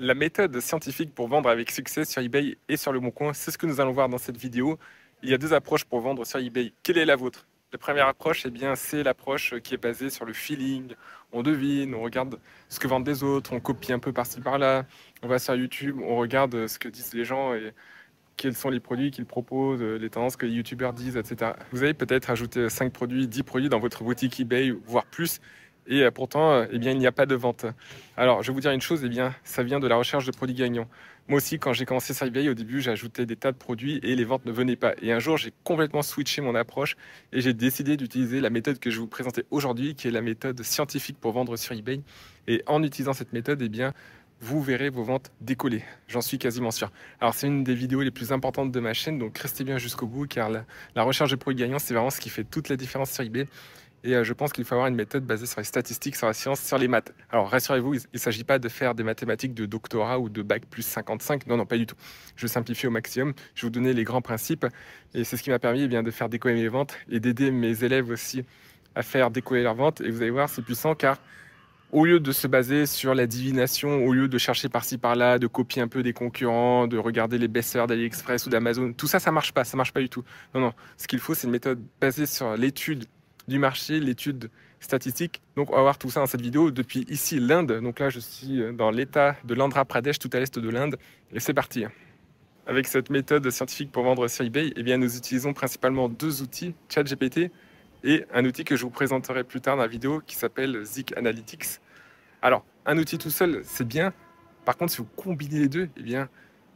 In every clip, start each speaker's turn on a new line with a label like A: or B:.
A: La méthode scientifique pour vendre avec succès sur eBay et sur Le Bon Coin, c'est ce que nous allons voir dans cette vidéo. Il y a deux approches pour vendre sur eBay. Quelle est la vôtre? La première approche, eh bien, c'est l'approche qui est basée sur le feeling. On devine, on regarde ce que vendent les autres, on copie un peu par-ci par-là. On va sur YouTube, on regarde ce que disent les gens et quels sont les produits qu'ils proposent, les tendances que les youtubeurs disent, etc. Vous avez peut-être ajouté 5 produits, 10 produits dans votre boutique eBay, voire plus, et pourtant, eh bien, il n'y a pas de vente. Alors, je vais vous dire une chose, eh bien, ça vient de la recherche de produits gagnants. Moi aussi, quand j'ai commencé sur eBay, au début, j'ajoutais des tas de produits et les ventes ne venaient pas. Et un jour, j'ai complètement switché mon approche et j'ai décidé d'utiliser la méthode que je vais vous présenter aujourd'hui, qui est la méthode scientifique pour vendre sur eBay. Et en utilisant cette méthode, eh bien, vous verrez vos ventes décoller. J'en suis quasiment sûr. Alors, c'est une des vidéos les plus importantes de ma chaîne, donc restez bien jusqu'au bout, car la recherche de produits gagnants, c'est vraiment ce qui fait toute la différence sur eBay. Et je pense qu'il faut avoir une méthode basée sur les statistiques, sur la science, sur les maths. Alors rassurez-vous, il ne s'agit pas de faire des mathématiques de doctorat ou de bac plus 55. Non, non, pas du tout. Je simplifie au maximum. Je vais vous donner les grands principes. Et c'est ce qui m'a permis de faire décoller mes ventes et d'aider mes élèves aussi à faire décoller leurs ventes. Et vous allez voir, c'est puissant car au lieu de se baser sur la divination, au lieu de chercher par-ci par-là, de copier un peu des concurrents, de regarder les best-sellers d'AliExpress ou d'Amazon, tout ça, ça marche pas du tout. Non, non, ce qu'il faut, c'est une méthode basée sur l'étude du marché, l'étude statistique. Donc, on va voir tout ça dans cette vidéo depuis ici l'Inde. Donc là, je suis dans l'état de l'Andhra Pradesh, tout à l'est de l'Inde. Et c'est parti. Avec cette méthode scientifique pour vendre sur eBay, eh bien, nous utilisons principalement deux outils, ChatGPT et un outil que je vous présenterai plus tard dans la vidéo qui s'appelle Zik Analytics. Alors, un outil tout seul, c'est bien. Par contre, si vous combinez les deux, eh bien,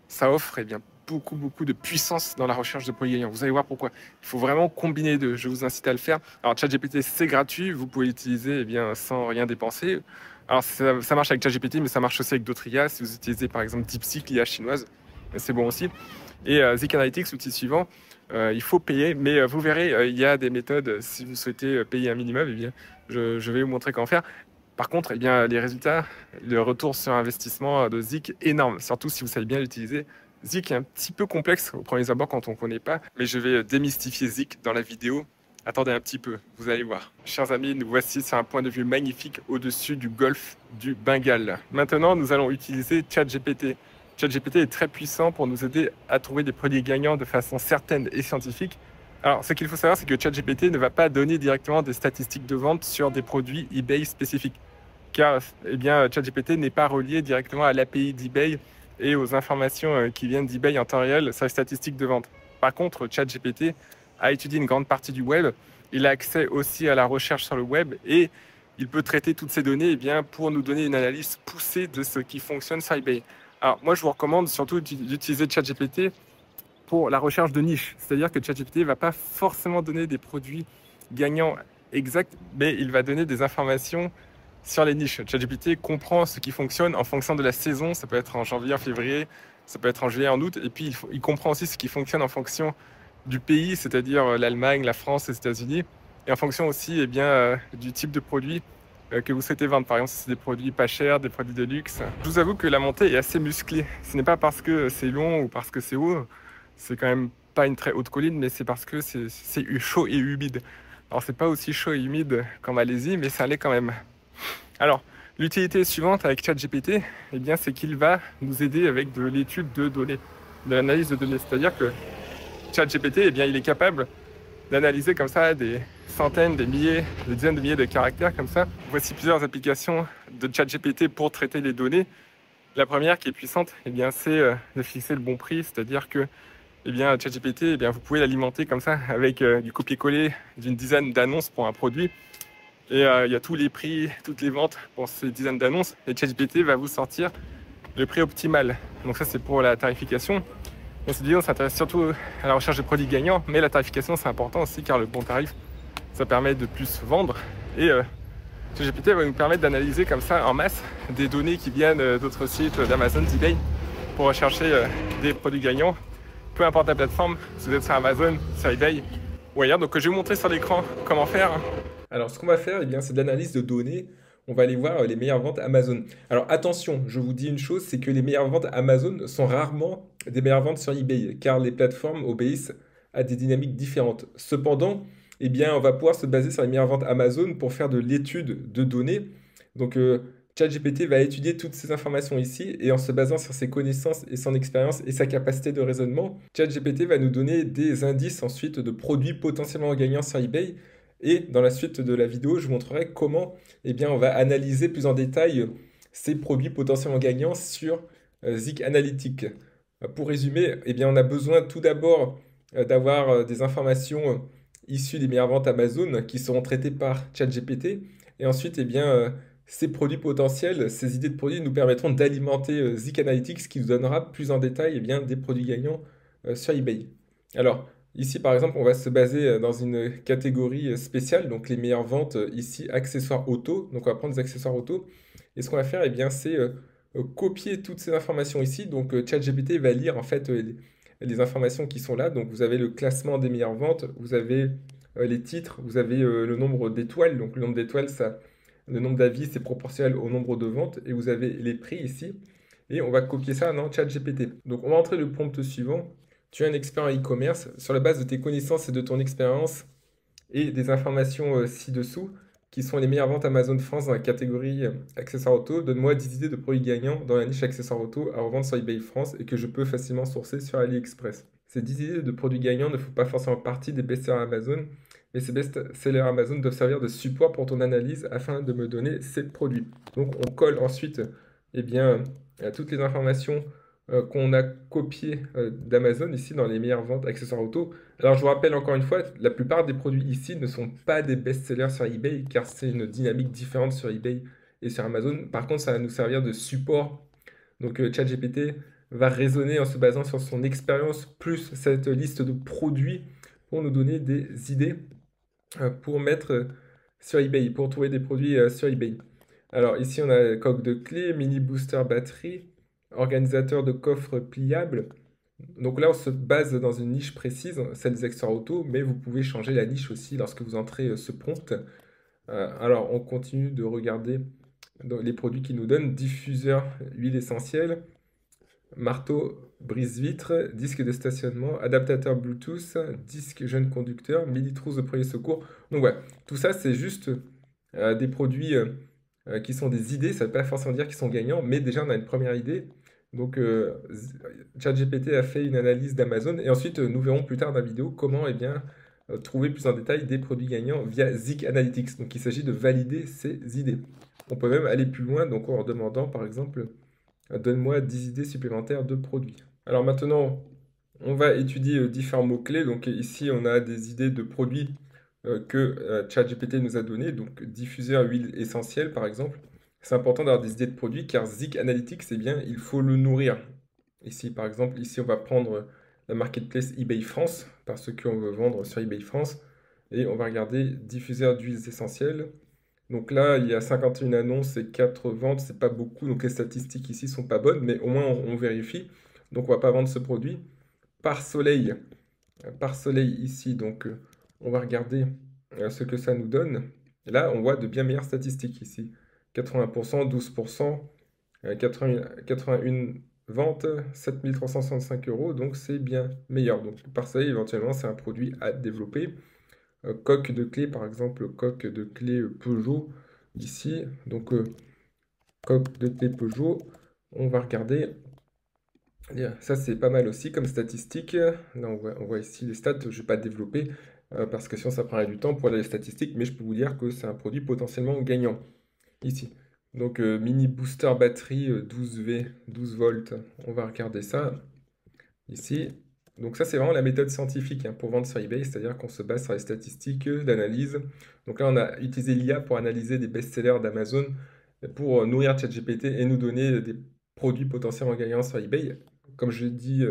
A: ça offre beaucoup de puissance dans la recherche de produits gagnants. Vous allez voir pourquoi. Il faut vraiment combiner les deux. Je vous incite à le faire. Alors, ChatGPT, c'est gratuit. Vous pouvez l'utiliser sans rien dépenser. Alors, ça marche avec ChatGPT, mais ça marche aussi avec d'autres IA. Si vous utilisez par exemple DeepSeek, l'IA chinoise, c'est bon aussi. Et Zik Analytics, l'outil suivant, il faut payer, mais vous verrez, il y a des méthodes. Si vous souhaitez payer un minimum, eh bien, je vais vous montrer comment faire. Par contre, eh bien, les résultats, le retour sur investissement de Zik, énorme, surtout si vous savez bien l'utiliser. Zik est un petit peu complexe au premier abord quand on ne connaît pas, mais je vais démystifier Zik dans la vidéo. Attendez un petit peu, vous allez voir. Chers amis, nous voici sur un point de vue magnifique au-dessus du golfe du Bengale. Maintenant, nous allons utiliser ChatGPT. ChatGPT est très puissant pour nous aider à trouver des produits gagnants de façon certaine et scientifique. Alors, ce qu'il faut savoir, c'est que ChatGPT ne va pas donner directement des statistiques de vente sur des produits eBay spécifiques. Car eh bien, ChatGPT n'est pas relié directement à l'API d'eBay et aux informations qui viennent d'eBay en temps réel sur les statistiques de vente. Par contre, ChatGPT a étudié une grande partie du web. Il a accès aussi à la recherche sur le web et il peut traiter toutes ces données pour nous donner une analyse poussée de ce qui fonctionne sur eBay. Alors, moi, je vous recommande surtout d'utiliser ChatGPT pour la recherche de niche. C'est-à-dire que ChatGPT ne va pas forcément donner des produits gagnants exacts, mais il va donner des informations sur les niches. ChatGPT comprend ce qui fonctionne en fonction de la saison. Ça peut être en janvier, en février, ça peut être en juillet, en août. Et puis, il comprend aussi ce qui fonctionne en fonction du pays, c'est-à-dire l'Allemagne, la France, les États-Unis, et en fonction aussi du type de produit que vous souhaitez vendre. Par exemple, si c'est des produits pas chers, des produits de luxe. Je vous avoue que la montée est assez musclée. Ce n'est pas parce que c'est long ou parce que c'est haut. C'est quand même pas une très haute colline, mais c'est parce que c'est chaud et humide. Alors, c'est pas aussi chaud et humide qu'en Malaisie, mais ça l'est quand même. Alors, l'utilité suivante avec ChatGPT, eh bien, c'est qu'il va nous aider avec de l'étude de données, de l'analyse de données. C'est-à-dire que ChatGPT, eh bien, il est capable d'analyser comme ça des centaines, des milliers, des dizaines de milliers de caractères comme ça. Voici plusieurs applications de ChatGPT pour traiter les données. La première qui est puissante, eh bien, c'est de fixer le bon prix, c'est-à-dire que ChatGPT, vous pouvez l'alimenter comme ça avec du copier-coller d'une dizaine d'annonces pour un produit. Et il y a tous les prix, toutes les ventes pour ces dizaines d'annonces. Et ChatGPT va vous sortir le prix optimal. Donc ça, c'est pour la tarification. Dans cette vidéo, on s'intéresse surtout à la recherche de produits gagnants, mais la tarification, c'est important aussi car le bon tarif, ça permet de plus vendre. Et ChatGPT va nous permettre d'analyser comme ça en masse des données qui viennent d'autres sites, d'Amazon, d'eBay, pour rechercher des produits gagnants. Peu importe la plateforme, si vous êtes sur Amazon, sur eBay ou ailleurs. Donc je vais vous montrer sur l'écran comment faire. Alors ce qu'on va faire, c'est de l'analyse de données. On va aller voir les meilleures ventes Amazon. Alors attention, je vous dis une chose, c'est que les meilleures ventes Amazon sont rarement des meilleures ventes sur eBay, car les plateformes obéissent à des dynamiques différentes. Cependant, on va pouvoir se baser sur les meilleures ventes Amazon pour faire de l'étude de données. Donc
B: ChatGPT va étudier toutes ces informations ici et en se basant sur ses connaissances et son expérience et sa capacité de raisonnement, ChatGPT va nous donner des indices ensuite de produits potentiellement gagnants sur eBay. Et dans la suite de la vidéo, je vous montrerai comment on va analyser plus en détail ces produits potentiellement gagnants sur Zik Analytics. Pour résumer, on a besoin tout d'abord d'avoir des informations issues des meilleures ventes Amazon qui seront traitées par ChatGPT. Et ensuite, ces produits potentiels, ces idées de produits nous permettront d'alimenter Zik Analytics qui nous donnera plus en détail des produits gagnants sur eBay. Alors, ici par exemple, on va se baser dans une catégorie spéciale, donc les meilleures ventes ici, accessoires auto. Donc on va prendre des accessoires auto. Et ce qu'on va faire, c'est copier toutes ces informations ici. Donc ChatGPT va lire en fait les informations qui sont là. Donc vous avez le classement des meilleures ventes, vous avez les titres, vous avez le nombre d'étoiles. Donc le nombre d'étoiles, le nombre d'avis, c'est proportionnel au nombre de ventes. Et vous avez les prix ici. Et on va copier ça dans ChatGPT. Donc on va entrer le prompt suivant. Tu es un expert en e-commerce. Sur la base de tes connaissances et de ton expérience et des informations ci-dessous, qui sont les meilleures ventes Amazon France dans la catégorie accessoires auto, donne-moi 10 idées de produits gagnants dans la niche accessoires auto à revendre sur eBay France et que je peux facilement sourcer sur AliExpress. Ces 10 idées de produits gagnants ne font pas forcément partie des best-sellers Amazon, mais ces best-sellers Amazon doivent servir de support pour ton analyse afin de me donner ces produits. Donc on colle ensuite toutes les informations qu'on a copiées d'Amazon ici dans les meilleures ventes accessoires auto. Alors je vous rappelle encore une fois, la plupart des produits ici ne sont pas des best-sellers sur eBay car c'est une dynamique différente sur eBay et sur Amazon. Par contre, ça va nous servir de support. Donc ChatGPT va raisonner en se basant sur son expérience plus cette liste de produits pour nous donner des idées pour mettre sur eBay, pour trouver des produits sur eBay. Alors ici, on a coque de clé, mini booster batterie, organisateur de coffres pliables. Donc là, on se base dans une niche précise, celle des accessoires auto, mais vous pouvez changer la niche aussi lorsque vous entrez ce prompt. Alors, on continue de regarder les produits qu'ils nous donnent. Diffuseur, huile essentielle, marteau, brise-vitre, disque de stationnement, adaptateur Bluetooth, disque jeune conducteur, mini-trousse de premier secours. Donc ouais, tout ça, c'est juste des produits qui sont des idées. Ça ne veut pas forcément dire qu'ils sont gagnants, mais déjà, on a une première idée. Donc, ChatGPT a fait une analyse d'Amazon et ensuite, nous verrons plus tard dans la vidéo comment trouver plus en détail des produits gagnants via Zik Analytics. Donc, il s'agit de valider ces idées. On peut même aller plus loin, donc en demandant par exemple, donne-moi 10 idées supplémentaires de produits. Alors maintenant, on va étudier différents mots-clés. Donc ici, on a des idées de produits que ChatGPT nous a donné. Donc diffuseur huile essentielle par exemple. C'est important d'avoir des idées de produits car Zik Analytics, il faut le nourrir. Ici, par exemple, on va prendre la marketplace eBay France, parce qu'on veut vendre sur eBay France. Et on va regarder diffuseur d'huiles essentielles. Donc là, il y a 51 annonces et 4 ventes, c'est pas beaucoup, donc les statistiques ici sont pas bonnes, mais au moins on vérifie. Donc on va pas vendre ce produit. Par soleil ici, donc on va regarder ce que ça nous donne. Et là, on voit de bien meilleures statistiques ici. 80%, 12%, 81 ventes, 7365 euros, donc c'est bien meilleur. Donc par soleil, éventuellement, c'est un produit à développer. Coque de clé, par exemple, coque de clé Peugeot, ici. Donc, coque de clé Peugeot, on va regarder. Ça, c'est pas mal aussi comme statistique. Là, on voit ici les stats. Je ne vais pas développer parce que sinon, ça prendrait du temps pour les statistiques. Mais je peux vous dire que c'est un produit potentiellement gagnant. Ici. Donc, mini booster batterie 12V, 12 volts. On va regarder ça. Ici. Donc ça, c'est vraiment la méthode scientifique pour vendre sur eBay, c'est-à-dire qu'on se base sur les statistiques, l'analyse. Donc là, on a utilisé l'IA pour analyser des best-sellers d'Amazon pour nourrir ChatGPT et nous donner des produits potentiellement gagnants sur eBay. Comme je dis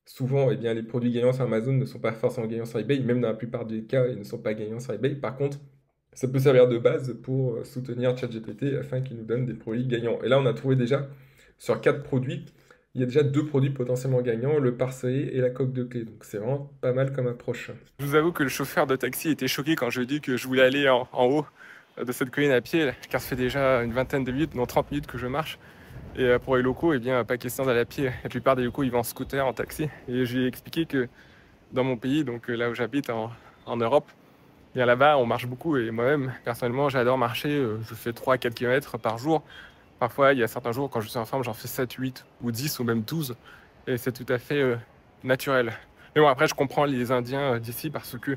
B: souvent, les produits gagnants sur Amazon ne sont pas forcément gagnants sur eBay, même dans la plupart des cas, ils ne sont pas gagnants sur eBay. Par contre, ça peut servir de base pour soutenir ChatGPT afin qu'il nous donne des produits gagnants. Et là, on a trouvé déjà sur 4 produits, il y a déjà 2 produits potentiellement gagnants, le pare-soleil et la coque de clé. Donc c'est vraiment pas mal comme approche.
A: Je vous avoue que le chauffeur de taxi était choqué quand je lui ai dit que je voulais aller en haut de cette colline à pied, car ça fait déjà une vingtaine de minutes, non 30 minutes que je marche. Et pour les locaux, pas question d'aller à pied. La plupart des locaux, ils vont en scooter, en taxi. Et je lui ai expliqué que dans mon pays, donc là où j'habite en Europe, là-bas, on marche beaucoup. Et moi-même, personnellement, j'adore marcher. Je fais 3-4 km par jour. Parfois, il y a certains jours, quand je suis en forme, j'en fais 7, 8 ou 10 ou même 12 et c'est tout à fait, naturel. Mais bon, après, je comprends les Indiens, d'ici parce que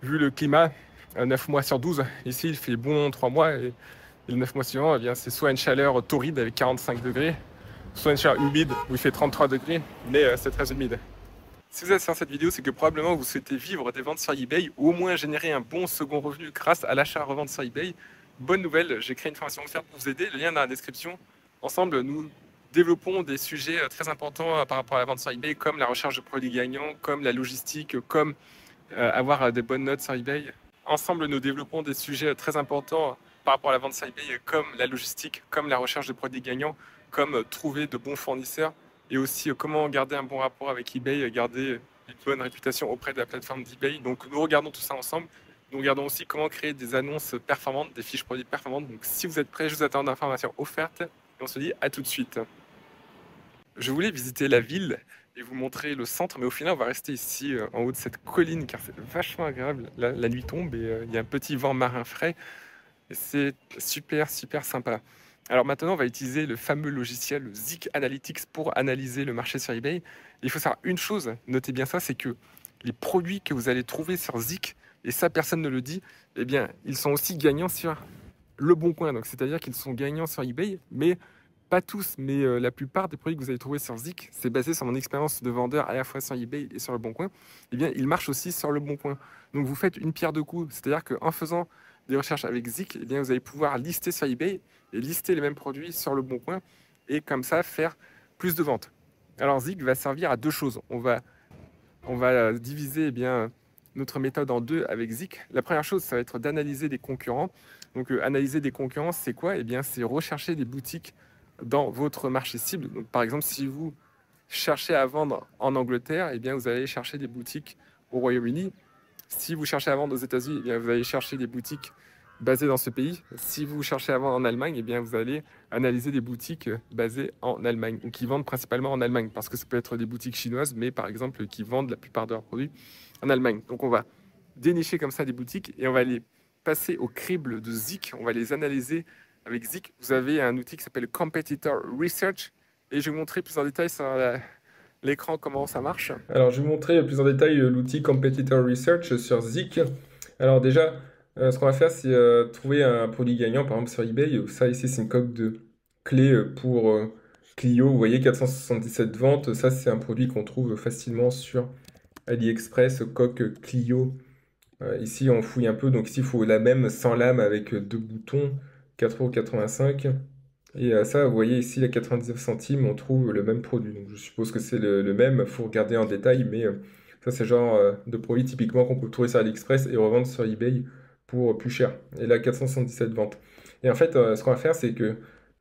A: vu le climat, 9 mois sur 12, ici, il fait bon 3 mois et les 9 mois suivants, eh bien, c'est soit une chaleur torride avec 45 degrés, soit une chaleur humide où il fait 33 degrés, mais c'est très humide. Si vous êtes sur cette vidéo, c'est que probablement vous souhaitez vivre des ventes sur eBay ou au moins générer un bon second revenu grâce à l'achat-revente sur eBay. Bonne nouvelle, j'ai créé une formation offerte pour vous aider, le lien dans la description. Ensemble, nous développons des sujets très importants par rapport à la vente sur eBay, comme la recherche de produits gagnants, comme la logistique, comme avoir des bonnes notes sur eBay. Ensemble, nous développons des sujets très importants par rapport à la vente sur eBay, comme la logistique, comme la recherche de produits gagnants, comme trouver de bons fournisseurs et aussi comment garder un bon rapport avec eBay, garder une bonne réputation auprès de la plateforme d'eBay. Donc nous regardons tout ça ensemble. Nous regardons aussi comment créer des annonces performantes, des fiches produits performantes. Donc si vous êtes prêts, je vous attends d'informations offertes et on se dit à tout de suite. Je voulais visiter la ville et vous montrer le centre, mais au final, on va rester ici en haut de cette colline car c'est vachement agréable. La nuit tombe et il y a un petit vent marin frais et c'est super, super sympa. Alors maintenant, on va utiliser le fameux logiciel le Zik Analytics pour analyser le marché sur eBay. Il faut savoir une chose, notez bien ça, c'est que les produits que vous allez trouver sur Zik, et ça personne ne le dit, eh bien, ils sont aussi gagnants sur Le Bon Coin. Donc c'est-à-dire qu'ils sont gagnants sur eBay, mais pas tous, mais la plupart des produits que vous allez trouver sur Zik, c'est basé sur mon expérience de vendeur à la fois sur eBay et sur Le Bon Coin. Eh bien, ils marchent aussi sur Le Bon Coin. Donc vous faites une pierre deux coups, c'est-à-dire qu'en faisant des recherches avec Zik, eh bien, vous allez pouvoir lister sur eBay et lister les mêmes produits sur Le Bon Coin et comme ça faire plus de ventes. Alors Zik va servir à deux choses. On va diviser eh bien, notre méthode en deux avec Zik. La première chose, ça va être d'analyser des concurrents. Donc analyser des concurrents, c'est quoi? Eh bien, c'est rechercher des boutiques dans votre marché cible. Donc, par exemple, si vous cherchez à vendre en Angleterre, eh bien, vous allez chercher des boutiques au Royaume-Uni. Si vous cherchez à vendre aux États-Unis, eh bien, vous allez chercher des boutiques basées dans ce pays. Si vous cherchez à vendre en Allemagne, eh bien, vous allez analyser des boutiques basées en Allemagne ou qui vendent principalement en Allemagne parce que ça peut être des boutiques chinoises, mais par exemple qui vendent la plupart de leurs produits en Allemagne. Donc, on va dénicher comme ça des boutiques et on va les passer au crible de Zik. On va les analyser avec Zik. Vous avez un outil qui s'appelle Competitor Research et je vais vous montrer plus en détail sur l'écran comment ça marche.
B: Alors, je vais vous montrer plus en détail l'outil Competitor Research sur Zik. Alors déjà, ce qu'on va faire, c'est trouver un produit gagnant, par exemple sur eBay. Ça, ici, c'est une coque de clé pour Clio. Vous voyez, 477 ventes. Ça, c'est un produit qu'on trouve facilement sur AliExpress, coque Clio. Ici, on fouille un peu. Donc ici, il faut la même sans lame avec deux boutons, 4,85 €. Et ça, vous voyez ici, les 99 centimes, on trouve le même produit. Donc, je suppose que c'est le même, il faut regarder en détail, mais ça, c'est le genre de produit typiquement qu'on peut trouver sur AliExpress et revendre sur eBay pour plus cher. Et là, 477 ventes. Et en fait, ce qu'on va faire, c'est que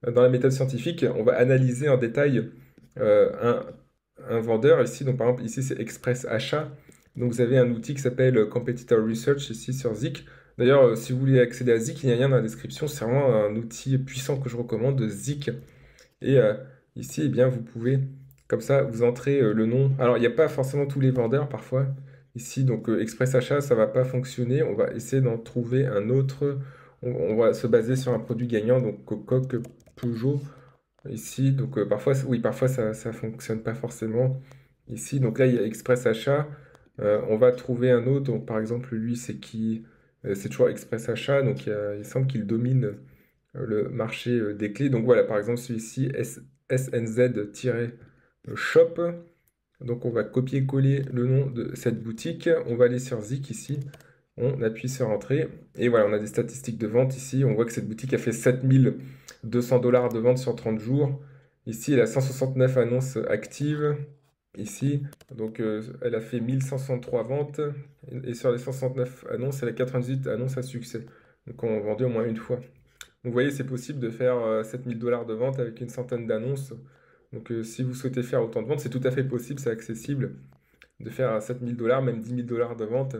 B: dans la méthode scientifique, on va analyser en détail un vendeur ici. Donc, par exemple, ici, c'est Express Achat. Donc, vous avez un outil qui s'appelle Competitor Research ici sur Zik. D'ailleurs, si vous voulez accéder à Zik, il y a un lien dans la description. C'est vraiment un outil puissant que je recommande, Zik. Et ici, eh bien, vous pouvez, comme ça, vous entrez le nom. Alors, il n'y a pas forcément tous les vendeurs parfois. Ici, donc Express Achat, ça ne va pas fonctionner. On va essayer d'en trouver un autre. On va se baser sur un produit gagnant, donc coque Peugeot. Ici, donc parfois, oui, parfois ça ne fonctionne pas forcément. Ici, donc là, il y a Express Achat. On va trouver un autre. Donc, par exemple, lui, c'est qui? C'est toujours Express Achat. Donc, il semble qu'il domine le marché des clés. Donc, voilà, par exemple, celui-ci, SNZ-shop. Donc, on va copier-coller le nom de cette boutique. On va aller sur Zik ici. On appuie sur Entrée. Et voilà, on a des statistiques de vente ici. On voit que cette boutique a fait 7200 $ de vente sur 30 jours. Ici, elle a 169 annonces actives. Ici, donc elle a fait 1163 ventes. Et sur les 169 annonces, elle a 98 annonces à succès. Donc on vendait au moins une fois. Donc vous voyez, c'est possible de faire 7000 $ de vente avec une centaine d'annonces. Donc si vous souhaitez faire autant de ventes, c'est tout à fait possible, c'est accessible de faire 7000 $, même 10 000 $ de vente.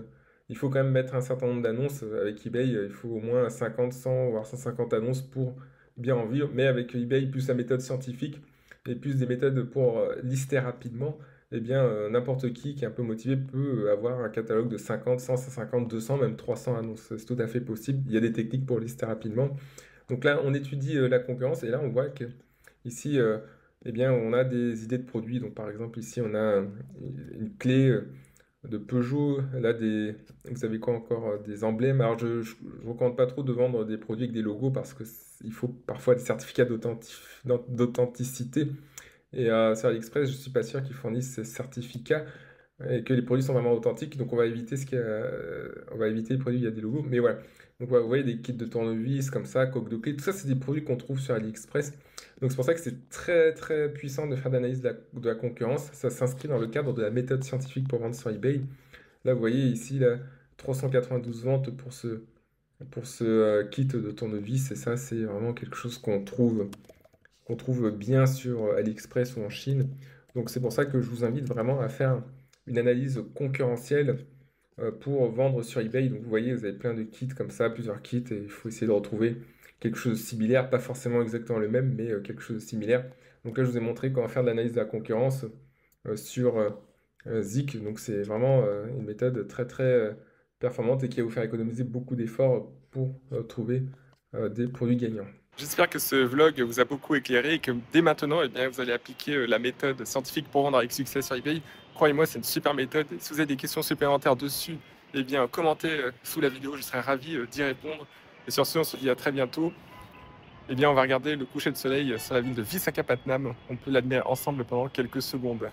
B: Il faut quand même mettre un certain nombre d'annonces avec eBay. Il faut au moins 50, 100, voire 150 annonces pour bien en vivre. Mais avec eBay, plus la méthode scientifique et plus des méthodes pour lister rapidement, eh bien, n'importe qui est un peu motivé peut avoir un catalogue de 50, 100, 150, 200, même 300 annonces. C'est tout à fait possible. Il y a des techniques pour lister rapidement. Donc là, on étudie la concurrence et là, on voit que ici, eh bien, on a des idées de produits. Donc par exemple, ici, on a une clé de Peugeot. Là, vous savez quoi encore? Des emblèmes. Alors, je ne recommande pas trop de vendre des produits avec des logos parce que il faut parfois des certificats d'authenticité. Et sur AliExpress, je suis pas sûr qu'ils fournissent ces certificats et que les produits sont vraiment authentiques. Donc on va éviter on va éviter les produits où il y a des logos. Mais voilà. Donc voilà, vous voyez des kits de tournevis comme ça, coque de clé. Tout ça, c'est des produits qu'on trouve sur AliExpress. Donc c'est pour ça que c'est très très puissant de faire d'analyse de la concurrence. Ça s'inscrit dans le cadre de la méthode scientifique pour vendre sur eBay. Là, vous voyez ici, là, 392 ventes pour ce kit de tournevis. Et ça, c'est vraiment quelque chose qu'on trouve bien sur AliExpress ou en Chine. Donc c'est pour ça que je vous invite vraiment à faire une analyse concurrentielle pour vendre sur eBay. Donc vous voyez, vous avez plein de kits comme ça, plusieurs kits, et il faut essayer de retrouver quelque chose de similaire, pas forcément exactement le même, mais quelque chose de similaire. Donc là, je vous ai montré comment faire de l'analyse de la concurrence sur Zik. Donc c'est vraiment une méthode très très performante et qui va vous faire économiser beaucoup d'efforts pour trouver des produits gagnants.
A: J'espère que ce vlog vous a beaucoup éclairé et que dès maintenant, eh bien, vous allez appliquer la méthode scientifique pour vendre avec succès sur eBay. Croyez-moi, c'est une super méthode. Et si vous avez des questions supplémentaires dessus, eh bien, commentez sous la vidéo. Je serai ravi d'y répondre. Et sur ce, on se dit à très bientôt. Eh bien, on va regarder le coucher de soleil sur la ville de Visakhapatnam. On peut l'admirer ensemble pendant quelques secondes.